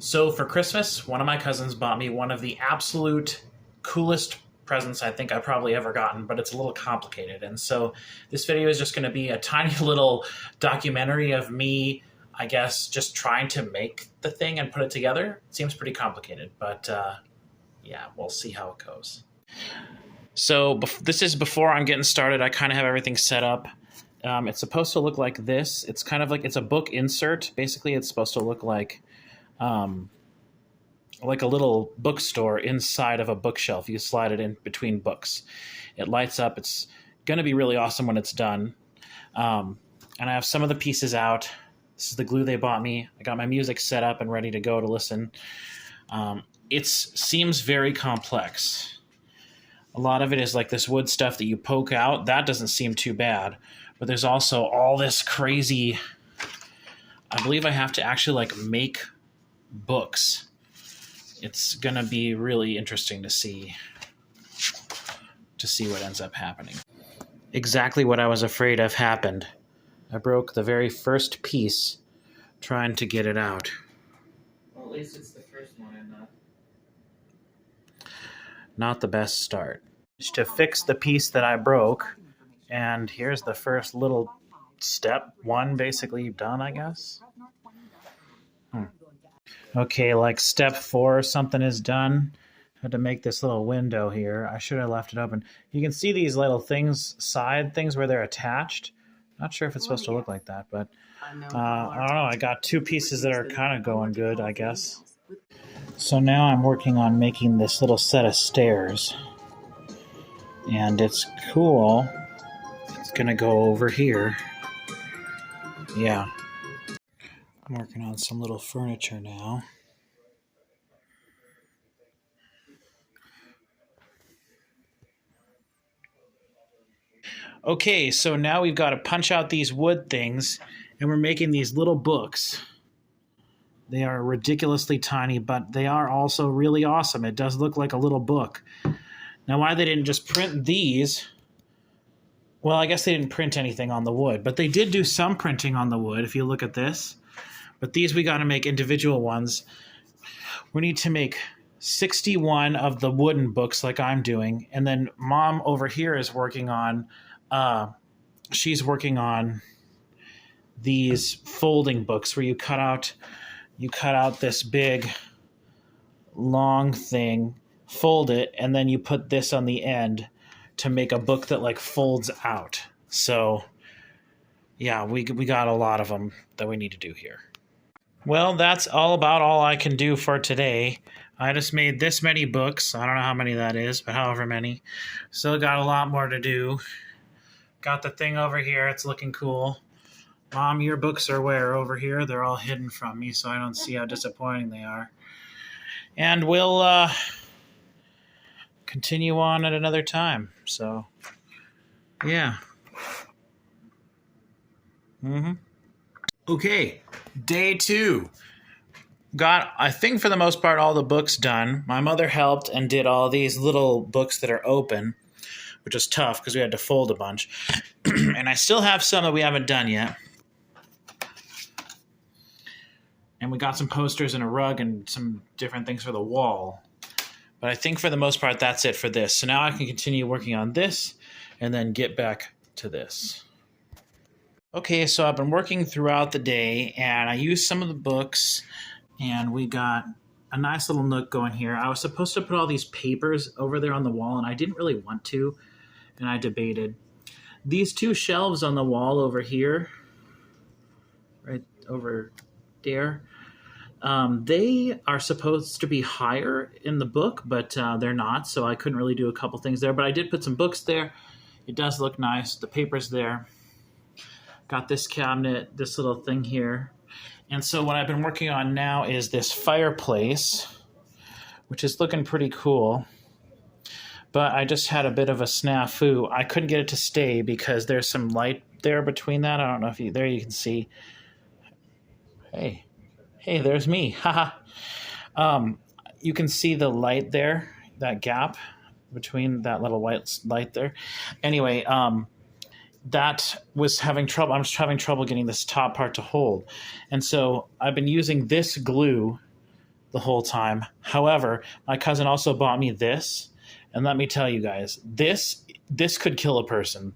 So for Christmas, one of my cousins bought me one of the absolute coolest presents I think I've probably ever gotten, but it's a little complicated. And so this video is just going to be a tiny little documentary of me, I guess, just trying to make the thing and put it together. It seems pretty complicated, but yeah, we'll see how it goes. So this is before I'm getting started. I kind of have everything set up. It's supposed to look like this. It's kind of like, it's a book insert. Basically, it's supposed to look like a little bookstore inside of a bookshelf. You slide it in between books. It lights up. It's going to be really awesome when it's done. And I have some of the pieces out. This is the glue they bought me. I got my music set up and ready to go to listen. It seems very complex. A lot of it is like this wood stuff that you poke out. That doesn't seem too bad. But there's also all this crazy... I believe I have to actually like make books. It's going to be really interesting to see what ends up happening. Exactly what I was afraid of happened. I broke the very first piece trying to get it out. Well, at least it's the first one and not the best start. Just to fix the piece that I broke, and here's the first little step one basically done, I guess. Okay, like step 4 or something is done. I had to make this little window here. I should have left it open. You can see these little things, side things where they're attached. Not sure if it's supposed to look like that, but I don't know. I got 2 pieces that are kind of going good, I guess. So now I'm working on making this little set of stairs. And it's cool. It's going to go over here. Yeah. I'm working on some little furniture now. Okay, so now we've got to punch out these wood things, and we're making these little books. They are ridiculously tiny, but they are also really awesome. It does look like a little book. Now, why they didn't just print these... Well, I guess they didn't print anything on the wood, but they did do some printing on the wood, if you look at this. But these we got to make individual ones. We need to make 61 of the wooden books like I'm doing. And then Mom over here is working on, she's working on these folding books where you cut out this big long thing, fold it, and then you put this on the end to make a book that like folds out. So yeah, we got a lot of them that we need to do here. Well, that's all I can do for today. I just made this many books. I don't know how many that is, but however many. Still got a lot more to do. Got the thing over here. It's looking cool. Mom, your books are where? Over here? They're all hidden from me, so I don't see how disappointing they are. And we'll continue on at another time. So, yeah. Okay, day 2. Got, I think for the most part, all the books done. My mother helped and did all these little books that are open, which is tough because we had to fold a bunch. And I still have some that we haven't done yet. And we got some posters and a rug and some different things for the wall. But I think for the most part, that's it for this. So now I can continue working on this and then get back to this. Okay, so I've been working throughout the day, and I used some of the books, and we got a nice little nook going here. I was supposed to put all these papers over there on the wall, and I didn't really want to, and I debated. These 2 shelves on the wall over here, right over there, they are supposed to be higher in the book, but they're not, so I couldn't really do a couple things there. But I did put some books there. It does look nice. The paper's there. Got this cabinet, this little thing here. And so what I've been working on now is this fireplace, which is looking pretty cool. But I just had a bit of a snafu. I couldn't get it to stay because there's some light there between that. I don't know if you, there you can see. Hey, there's me. Haha. You can see the light there, that gap between that little white light there. Anyway, that was having trouble. I was having trouble getting this top part to hold. And so I've been using this glue the whole time. However, my cousin also bought me this, and let me tell you guys, this could kill a person.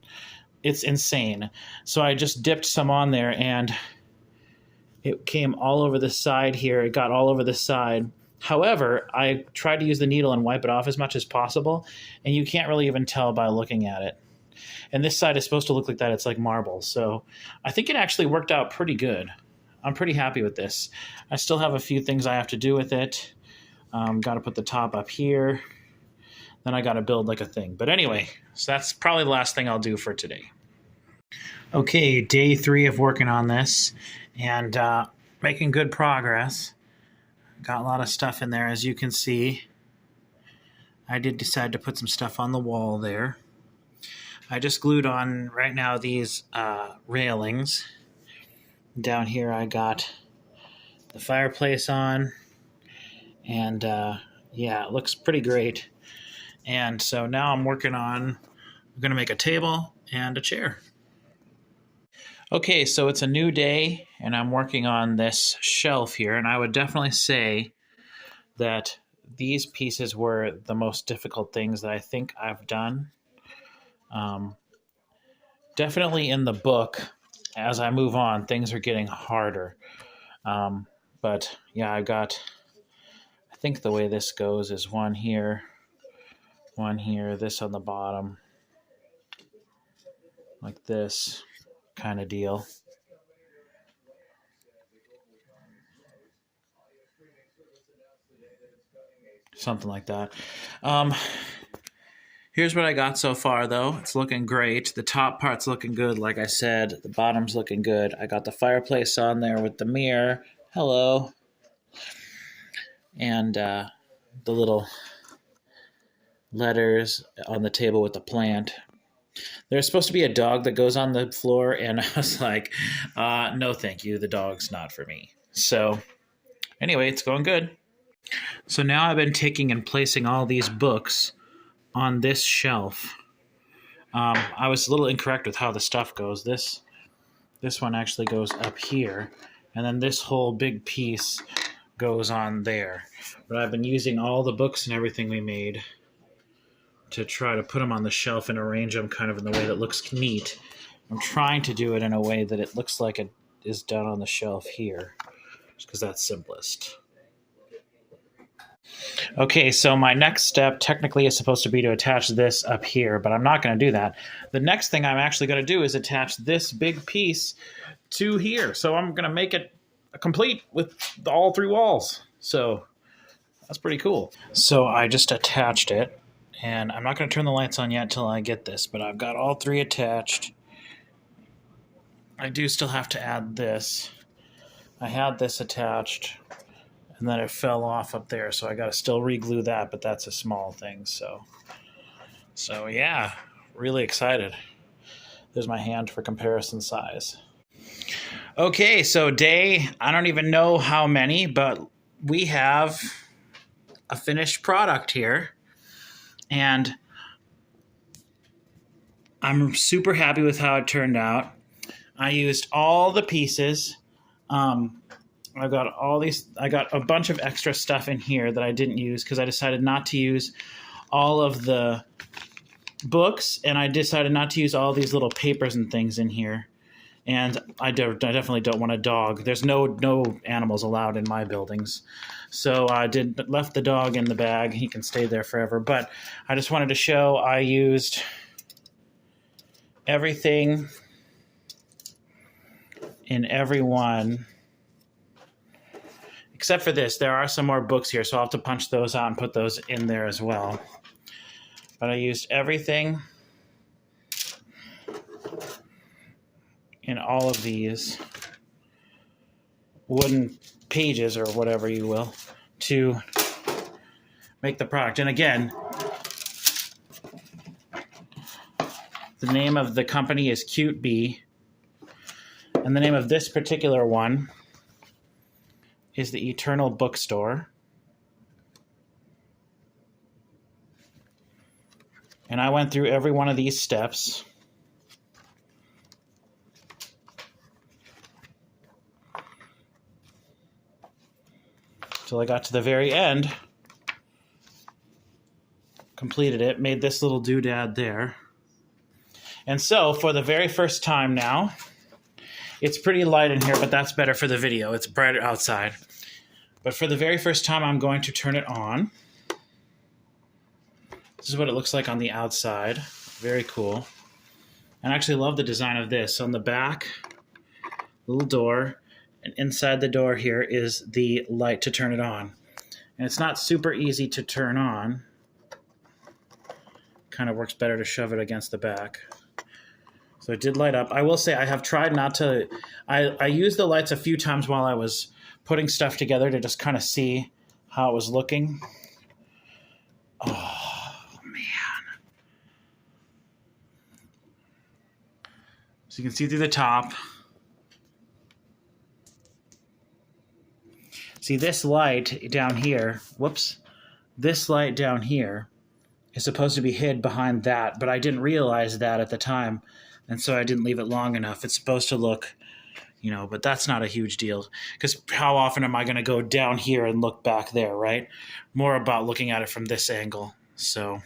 It's insane. So I just dipped some on there, and it came all over the side here. It got all over the side. However, I tried to use the needle and wipe it off as much as possible, and you can't really even tell by looking at it. And this side is supposed to look like that. It's like marble. So I think it actually worked out pretty good. I'm pretty happy with this. I still have a few things I have to do with it. Got to put the top up here. Then I got to build like a thing. But anyway, so that's probably the last thing I'll do for today. Okay, day 3 of working on this and making good progress. Got a lot of stuff in there, as you can see. I did decide to put some stuff on the wall there. I just glued on right now these railings. Down here I got the fireplace on, and yeah, it looks pretty great. And so now I'm going to make a table and a chair. Okay, so it's a new day, and I'm working on this shelf here, and I would definitely say that these pieces were the most difficult things that I think I've done. Definitely in the book, as I move on, things are getting harder. But yeah, I think the way this goes is one here, this on the bottom, like this kind of deal. Something like that. Here's what I got so far, though. It's looking great. The top part's looking good, like I said. The bottom's looking good. I got the fireplace on there with the mirror. Hello. And the little letters on the table with the plant. There's supposed to be a dog that goes on the floor, and I was like, no thank you, the dog's not for me. So anyway, it's going good. So now I've been taking and placing all these books on this shelf. I was a little incorrect with how the stuff goes. This one actually goes up here, and then this whole big piece goes on there. But I've been using all the books and everything we made to try to put them on the shelf and arrange them kind of in the way that looks neat. I'm trying to do it in a way that it looks like it is done on the shelf here, just because that's simplest. Okay, so my next step technically is supposed to be to attach this up here, but I'm not going to do that. The next thing I'm actually going to do is attach this big piece to here. So I'm going to make it complete with all 3 walls. So that's pretty cool. So I just attached it. And I'm not going to turn the lights on yet until I get this, but I've got all 3 attached. I do still have to add this. I had this attached, and then it fell off up there, so I got to still re-glue that, but that's a small thing. So yeah, really excited. There's my hand for comparison size. Okay, so I don't even know how many, but we have a finished product here. And I'm super happy with how it turned out. I used all the pieces. I got a bunch of extra stuff in here that I didn't use because I decided not to use all of the books, and I decided not to use all these little papers and things in here. And I definitely don't want a dog. There's no animals allowed in my buildings. So I left the dog in the bag. He can stay there forever. But I just wanted to show I used everything in every one. Except for this. There are some more books here, so I'll have to punch those out and put those in there as well. But I used everything in all of these wooden pages, or whatever you will, to make the product. And again, the name of the company is Cute Bee, and the name of this particular one is the Eternal Bookstore. And I went through every one of these steps. till I got to the very end, completed it, made this little doodad there. And so for the very first time now, it's pretty light in here, but that's better for the video. It's brighter outside. But for the very first time, I'm going to turn it on. This is what it looks like on the outside. Very cool. And I actually love the design of this. On the back, little door, and inside the door here is the light to turn it on. And it's not super easy to turn on. Kind of works better to shove it against the back. So it did light up. I will say I have tried not to... I used the lights a few times while I was putting stuff together to just kind of see how it was looking. Oh, man. So you can see through the top. See, this light down here... Whoops. This light down here is supposed to be hid behind that, but I didn't realize that at the time. And so I didn't leave it long enough. It's supposed to look, you know, but that's not a huge deal. Because how often am I going to go down here and look back there, right? More about looking at it from this angle. So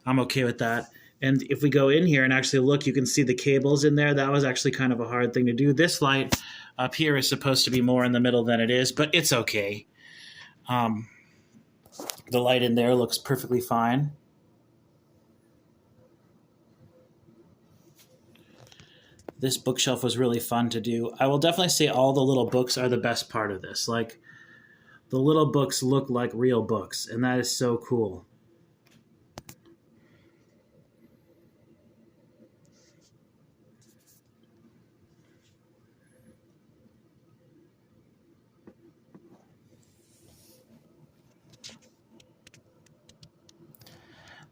I'm okay with that. And if we go in here and actually look, you can see the cables in there. That was actually kind of a hard thing to do. This light up here is supposed to be more in the middle than it is, but it's okay. The light in there looks perfectly fine. This bookshelf was really fun to do. I will definitely say all the little books are the best part of this. Like, the little books look like real books, and that is so cool.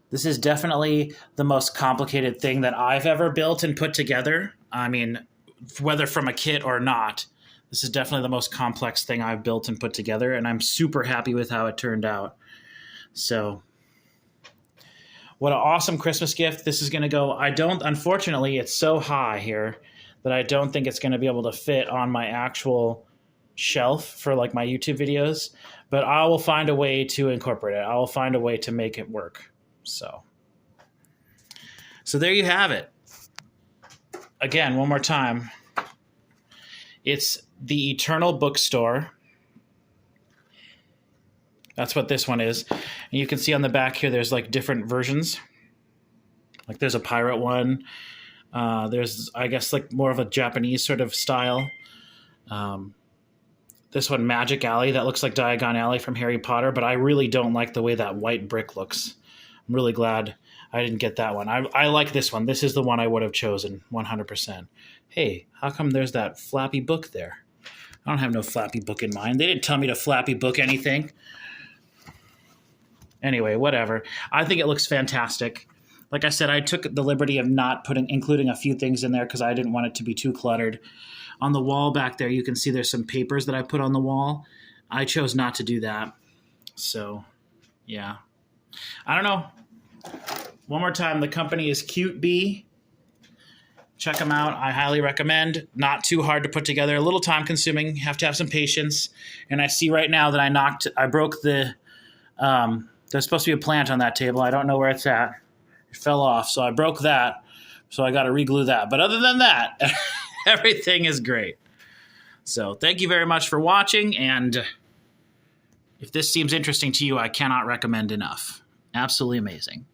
This is definitely the most complicated thing that I've ever built and put together. I mean, whether from a kit or not, this is definitely the most complex thing I've built and put together, and I'm super happy with how it turned out. So, what an awesome Christmas gift. This is going to go, unfortunately, it's so high here that I don't think it's going to be able to fit on my actual shelf for like my YouTube videos, but I will find a way to incorporate it. I will find a way to make it work. So there you have it. Again, one more time. It's the Eternal Bookstore. That's what this one is. And you can see on the back here, there's like different versions. Like there's a pirate one. There's, I guess, like more of a Japanese sort of style. This one, Magic Alley, that looks like Diagon Alley from Harry Potter, but I really don't like the way that white brick looks. I'm really glad I didn't get that one. I like this one. This is the one I would have chosen 100%. Hey, how come there's that flappy book there? I don't have no flappy book in mind. They didn't tell me to flappy book anything. Anyway, whatever. I think it looks fantastic. Like I said, I took the liberty of not including a few things in there because I didn't want it to be too cluttered. On the wall back there, you can see there's some papers that I put on the wall. I chose not to do that. So, yeah. I don't know. One more time, the company is Cute Bee. Check them out. I highly recommend. Not too hard to put together. A little time consuming. Have to have some patience. And I see right now that I broke the, there's supposed to be a plant on that table. I don't know where it's at. It fell off. So I broke that. So I got to re-glue that. But other than that, everything is great. So thank you very much for watching. And if this seems interesting to you, I cannot recommend enough. Absolutely amazing.